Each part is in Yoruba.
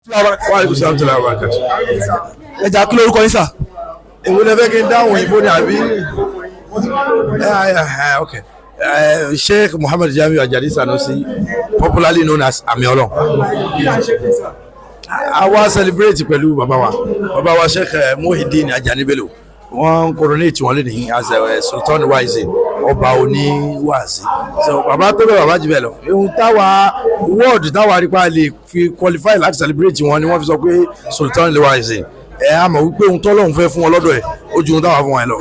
Wàhálà sàlámù tó lára kàtó. Ẹja kí lórúkọ yín sà? Èwo lẹ fẹ́ kí n dáhùn òyìnbó ni àbí? Okay. Shaykh Muhammadu Jamiu Ajadi Sanusi, popularly known as Ami Olohun. Àwa celebrate pẹ̀lú bàbá wa Shaykh Muhyideen Ajani Bello. Wọ́n coronate wọn lónìí as Sultoonul Waa'seen, ọba oní wáàsí. So bàbá tó bẹ̀ bàbá jù bẹ́ẹ̀ lọ. Ohun táwa wọ́ọ̀dù táwa rí pa lè fi qualify láti celebrate wọn ni wọ́n fi sọ pé Sultoonul Waa'seen. A mọ̀ wípé ohun tọ́lọ́run fẹ́ fún wọn lọ́dọ̀ ẹ̀ ó ju ohun táwa fún wọn lọ.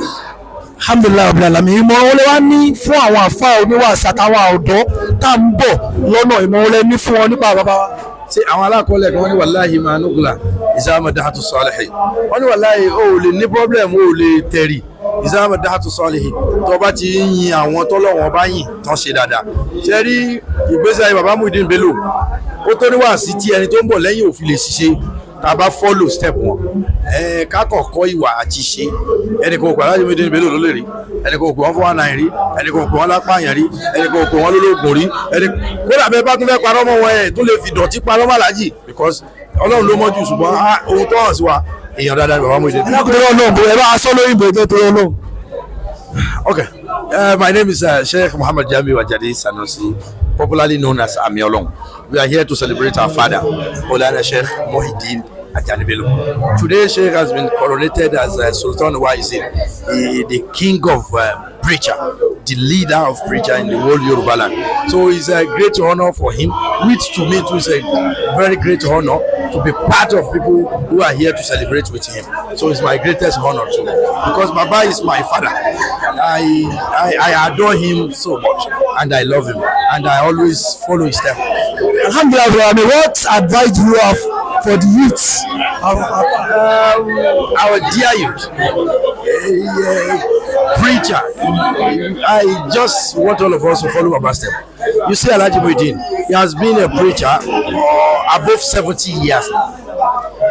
Alhamdulilayi rabbil alamin. Ìmọ̀ràn wọlé wá ní fún àwọn àfa oníwàásí àtàwọn ọ̀dọ́ tá à ń bọ̀ lọ́nà, ìmọ̀ràn wọlé ní fún wọn nípa bàbá wa. Ṣé àwọn alákọ̀ọ́lẹ̀ kan wọ́n ní wàláhì máa nùgùlà ìsáàmù dáhàtú sọ́ọ̀lẹ̀hì, wọ́n ní wàláhì ó lè ní problem, ó lè tẹ̀rì ìsáàmù dáhàtú sọ́ọ̀lẹ̀hì tó bá ti ń yin àwọn tọ́lọ́wọ́n bá yìn tán ṣe dáadáa. Ṣé rí ìgbésẹ̀ ayé bàbá Muhyideen Bello ó tó níwàásí tí ẹni tó ń bọ̀ lẹ́yìn òfin lè ṣiṣẹ́ tá a bá follow step wọn kákọ̀ kọ́ ìwà àti ṣe. Ẹnì kan òkú aláàjì Muhyideen Bello ló lè rí, ẹnì kan òkú wọn fún wa náà rí, ẹnì kan òkú wọn lápáyàn rí, ẹnì kan òkú wọn lólógùn rí, kódà bẹ́ẹ̀ bá tún fẹ́ parọ́ mọ́ wọn tún lè fi dọ̀tí parọ́ mọ́ aláàjì because Ọlọ́run ló mọ́jú, ṣùgbọ́n ohun tó hàn sí wa èèyàn dáadáa ni bàbá Muhyideen. Okay, my name is Shaykh Muhammadu Jamiu Ajadi Sanusi, popularly known as Ami Olohun. We are here to celebrate our father, Olohun Shaykh Muhyideen Ajani Bello. Today, Sheikh has been coronated as Sultoonul Waa'seen, the king of preacher, the leader of preacher in the whole Yorubaland. So it's a great honor for him, which to me too is a very great honor to be part of people who are here to celebrate with him. So it's my greatest honor too, because Baba is my father. I adore him so much, and I love him, and I always follow his step. Alhamdulillah, what advice do you have for the youths? Our dear youth, preacher, I just want all of us to follow Baba's step. You see Alhaji Muhyideen, he has been a preacher for above 70 years.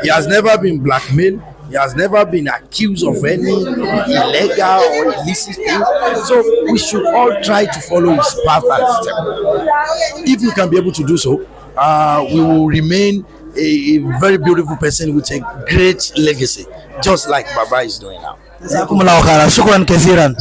He has never been blackmailed. He has never been accused of any illegal or illicit thing. So we should all try to follow his path and step. If we can be able to do so, we will remain a very beautiful person with a great legacy, just like Baba is doing now. Shukran kaziran.